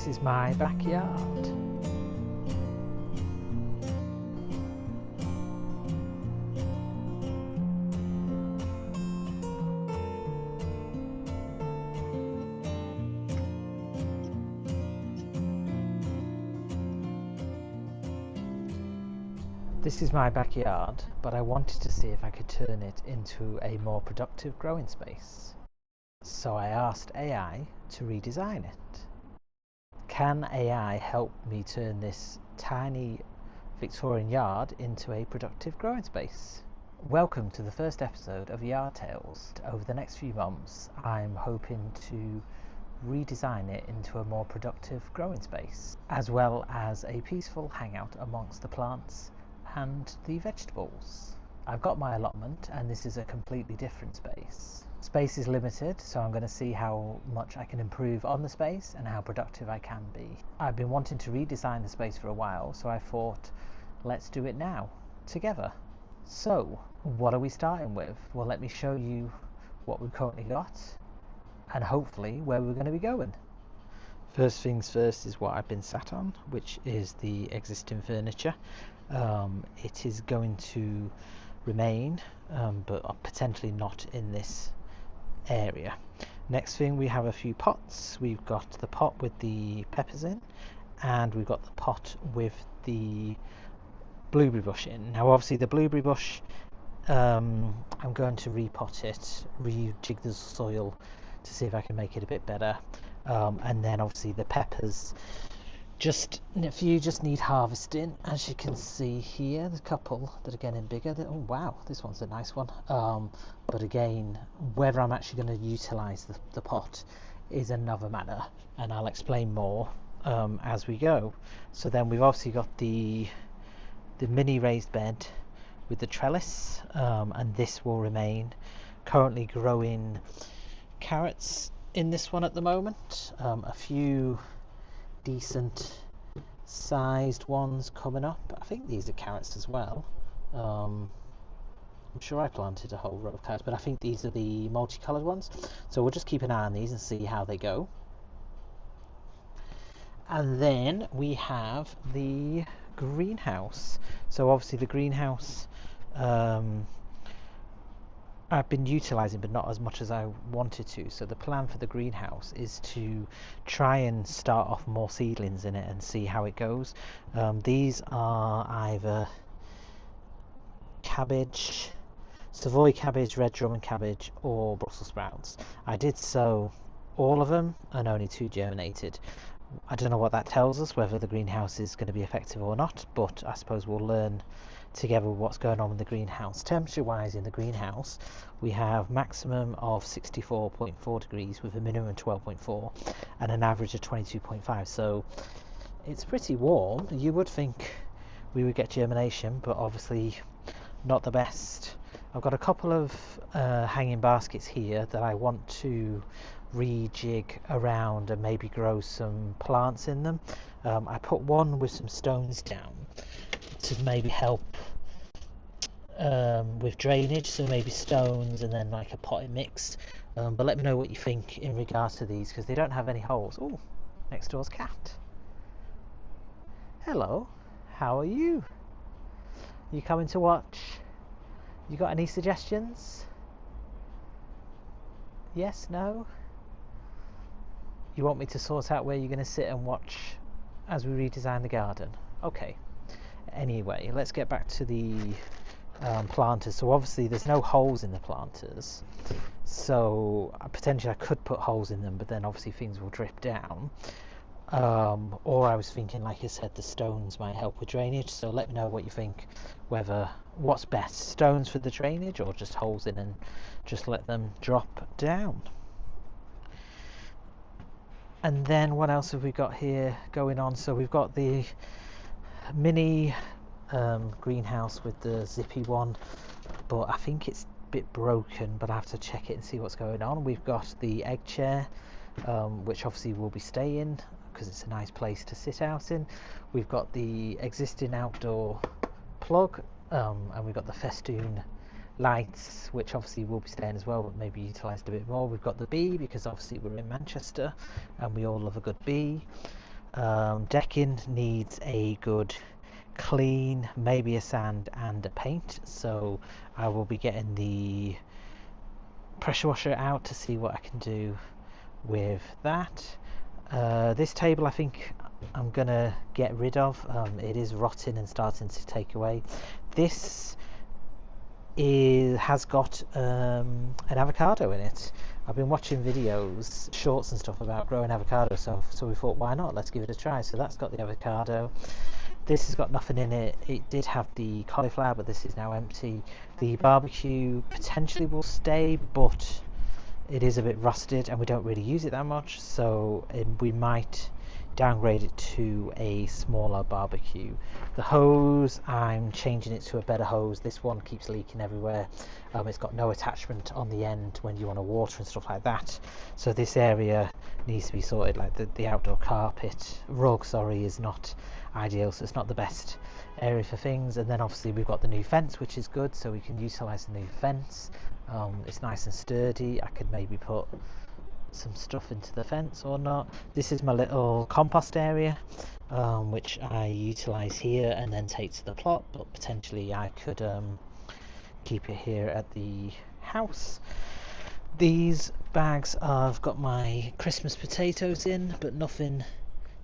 This is my backyard. This is my backyard, but I wanted to see if I could turn it into a more productive growing space. So I asked AI to redesign it. Can AI help me turn this tiny Victorian yard into a productive growing space? Welcome to the first episode of Yard Tales. Over the next few months, I'm hoping to redesign it into a more productive growing space, as well as a peaceful hangout amongst the plants and the vegetables. I've got my allotment and this is a completely different space. Space is limited, so I'm going to see how much I can improve on the space and how productive I can be. I've been wanting to redesign the space for a while, so I thought, let's do it now, together. So, what are we starting with? Well, let me show you what we've currently got and hopefully where we're going to be going. First things first is what I've been sat on, which is the existing furniture. It is going to remain, but potentially not in this area. Next thing, we have a few pots. We've got the pot with the peppers in, and we've got the pot with the blueberry bush in. Now obviously the blueberry bush, I'm going to repot it, rejig the soil to see if I can make it a bit better, and then obviously the peppers, a few just need harvesting. As you can see here, there's a couple that are getting bigger. Oh wow, this one's a nice one. But again, whether I'm actually going to utilize the pot is another matter, and I'll explain more as we go. So then we've obviously got the mini raised bed with the trellis, and this will remain. Currently growing carrots in this one at the moment. A few decent sized ones coming up. I think these are carrots as well. I'm sure I planted a whole row of carrots, but I think these are the multicolored ones. So we'll just keep an eye on these and see how they go. And then we have the greenhouse. So obviously the greenhouse, I've been utilising, but not as much as I wanted to. So the plan for the greenhouse is to try and start off more seedlings in it and see how it goes. These are either cabbage, Savoy cabbage, red Drummond cabbage, or Brussels sprouts. I did sow all of them and only 2 germinated. I don't know what that tells us, whether the greenhouse is going to be effective or not, but I suppose we'll learn together what's going on in the greenhouse. Temperature wise, in the greenhouse we have maximum of 64.4 degrees with a minimum of 12.4 and an average of 22.5, so it's pretty warm. You would think we would get germination, but obviously not the best. I've got a couple of hanging baskets here that I want to rejig around and maybe grow some plants in them. I put one with some stones down to maybe help with drainage, so maybe stones and then like a potting mix. But let me know what you think in regards to these, because they don't have any holes. Oh, next door's cat. Hello, how are you? You coming to watch? You got any suggestions? Yes, no? You want me to sort out where you're going to sit and watch as we redesign the garden? Okay. Anyway, let's get back to the planters. So obviously there's no holes in the planters, so potentially I could put holes in them, but then obviously things will drip down. Or I was thinking, like I said, the stones might help with drainage. So let me know what you think, what's best, stones for the drainage or just holes in and just let them drop down. And then what else have we got here going on? So we've got the mini greenhouse with the zippy one, but I think it's a bit broken, but I have to check it and see what's going on. We've got the egg chair, which obviously will be staying because it's a nice place to sit out in. We've got the existing outdoor plug, and we've got the festoon lights, which obviously will be staying as well, but maybe utilised a bit more. We've got the bee, because obviously we're in Manchester and we all love a good bee. Decking needs a good clean, maybe a sand and a paint, so I will be getting the pressure washer out to see what I can do with that. This table I think I'm gonna get rid of. It is rotting and starting to take away. This has got an avocado in it. I've been watching videos, shorts and stuff about growing avocado, so we thought, why not? Let's give it a try. So that's got the avocado. This has got nothing in it. It did have the cauliflower, but this is now empty. The barbecue potentially will stay, but it is a bit rusted and we don't really use it that much, so we might downgrade it to a smaller barbecue. The hose, I'm changing it to a better hose. This one keeps leaking everywhere. It's got no attachment on the end when you want to water and stuff like that, so this area needs to be sorted. Like the outdoor carpet rug, sorry, is not ideal, so it's not the best area for things. And then obviously we've got the new fence, which is good, so we can utilize the new fence. It's nice and sturdy. I could maybe put some stuff into the fence or not. This is my little compost area, which I utilize here and then take to the plot, but potentially I could keep it here at the house. These bags I've got my Christmas potatoes in, but nothing.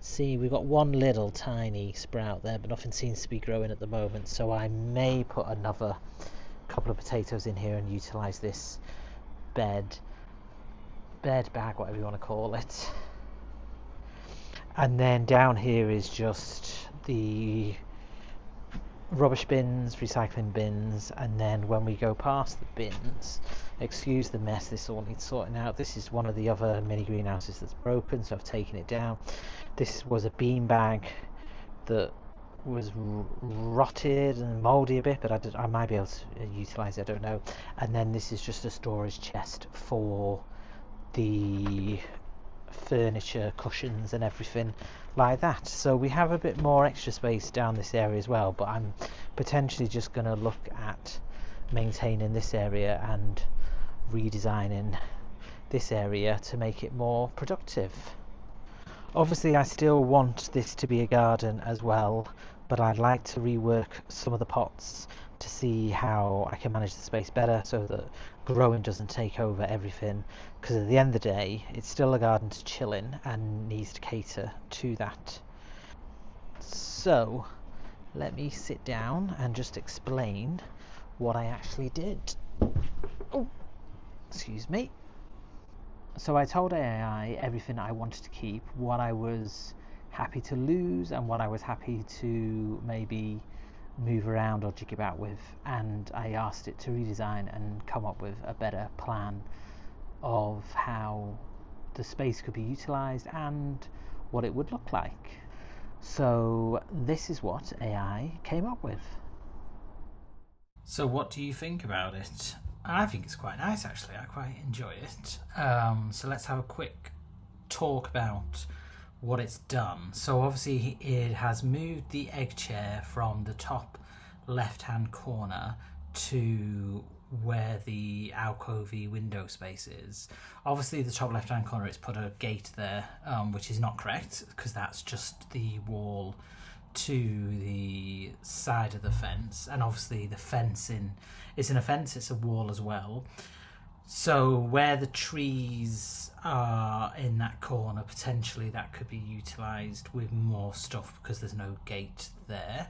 See, we've got one little tiny sprout there, but nothing seems to be growing at the moment, so I may put another couple of potatoes in here and utilize this bed bag, whatever you want to call it. And then down here is just the rubbish bins, recycling bins, and then when we go past the bins, excuse the mess, this all needs sorting out. This is one of the other mini greenhouses that's broken, so I've taken it down. This was a bean bag that was rotted and mouldy a bit, but I might be able to utilize it, I don't know. And then this is just a storage chest for the furniture, cushions and everything like that. So we have a bit more extra space down this area as well, but I'm potentially just going to look at maintaining this area and redesigning this area to make it more productive. Obviously I still want this to be a garden as well, but I'd like to rework some of the pots to see how I can manage the space better so that growing doesn't take over everything, because at the end of the day it's still a garden to chill in and needs to cater to that. So let me sit down and just explain what I actually did. Oh, excuse me. So I told AI everything I wanted to keep, what I was happy to lose and what I was happy to maybe move around or jig about with, and I asked it to redesign and come up with a better plan of how the space could be utilized and what it would look like. So this is what AI came up with. So what do you think about it? I think it's quite nice, actually. I quite enjoy it. So let's have a quick talk about what it's done. So obviously it has moved the egg chair from the top left hand corner to where the alcovey window space is. Obviously the top left hand corner, it's put a gate there, which is not correct, because that's just the wall to the side of the fence, and obviously the fencing isn't a fence, it's a wall as well. So where the trees are in that corner, potentially that could be utilised with more stuff because there's no gate there.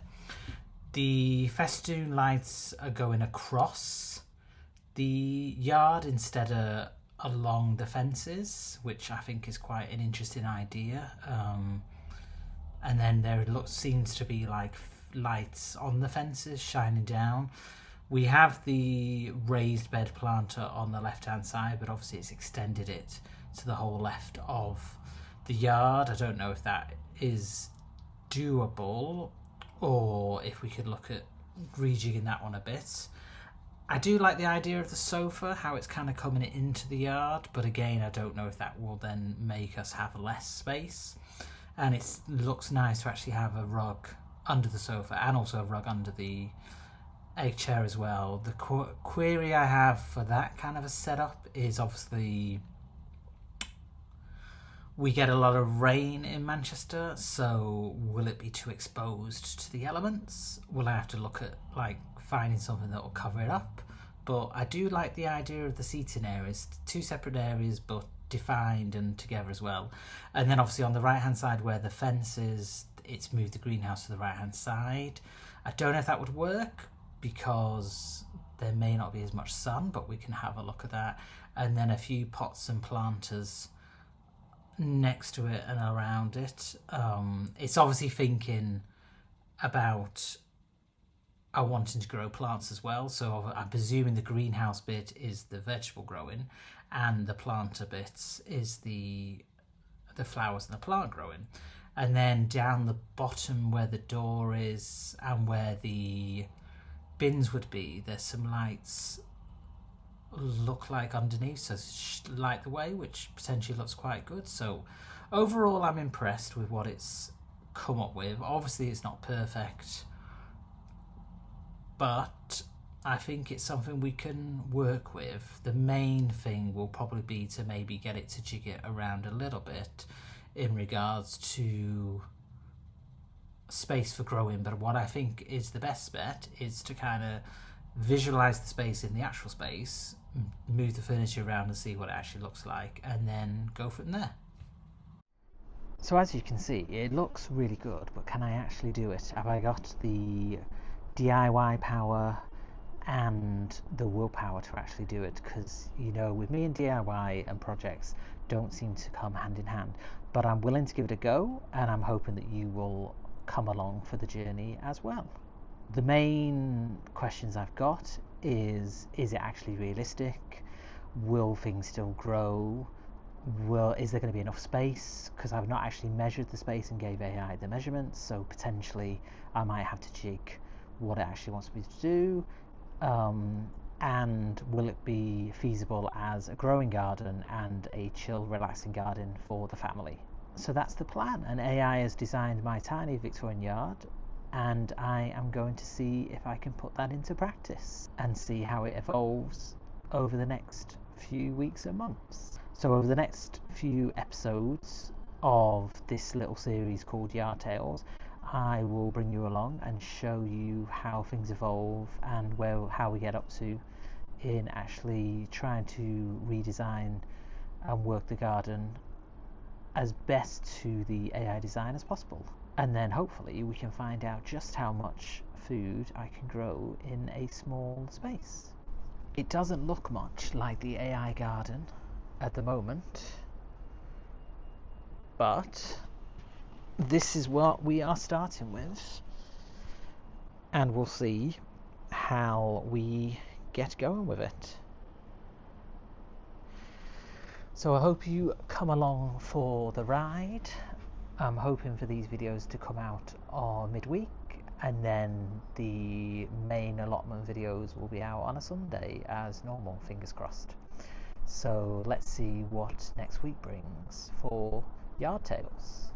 The festoon lights are going across the yard instead of along the fences, which I think is quite an interesting idea. And then there seems to be like lights on the fences shining down. We have the raised bed planter on the left hand side, but obviously it's extended it to the whole left of the yard. I don't know if that is doable or if we could look at rejigging that one a bit. I do like the idea of the sofa, how it's kind of coming into the yard, but again I don't know if that will then make us have less space. And it looks nice to actually have a rug under the sofa and also a rug under the egg chair as well. The query I have for that kind of a setup is obviously We get a lot of rain in Manchester, so will it be too exposed to the elements? Will I have to look at like finding something that will cover it up? But I do like the idea of the seating areas, two separate areas but defined and together as well. And then obviously on the right hand side where the fence is, it's moved the greenhouse to the right hand side. I don't know if that would work because there may not be as much sun, but we can have a look at that. And then a few pots and planters next to it and around it. It's obviously thinking about wanting to grow plants as well, so I'm presuming the greenhouse bit is the vegetable growing and the planter bits is the flowers and the plant growing. And then down the bottom where the door is and where the bins would be, there's some lights look like underneath, so light the way, which potentially looks quite good. So overall I'm impressed with what it's come up with. Obviously it's not perfect, but I think it's something we can work with. The main thing will probably be to maybe get it to jig it around a little bit in regards to space for growing. But what I think is the best bet is to kind of visualize the space in the actual space, move the furniture around and see what it actually looks like, and then go from there. So as you can see, it looks really good, but can I actually do it? Have I got the DIY power and the willpower to actually do it? Because, you know, with me and DIY and projects don't seem to come hand in hand, but I'm willing to give it a go, and I'm hoping that you will come along for the journey as well. The main questions I've got is it actually realistic? Will things still grow? Is there going to be enough space? Because I've not actually measured the space and gave AI the measurements, so potentially I might have to jig what it actually wants me to do. And will it be feasible as a growing garden and a chill, relaxing garden for the family? So that's the plan, and AI has designed my tiny Victorian yard, and I am going to see if I can put that into practice and see how it evolves over the next few weeks and months. So over the next few episodes of this little series called Yard Tales, I will bring you along and show you how things evolve and how we get up to in actually trying to redesign and work the garden as best to the AI design as possible. And then hopefully we can find out just how much food I can grow in a small space. It doesn't look much like the AI garden at the moment, but this is what we are starting with, and we'll see how we get going with it. So I hope you come along for the ride. I'm hoping for these videos to come out on midweek, and then the main allotment videos will be out on a Sunday as normal, fingers crossed. So let's see what next week brings for Yard Tales.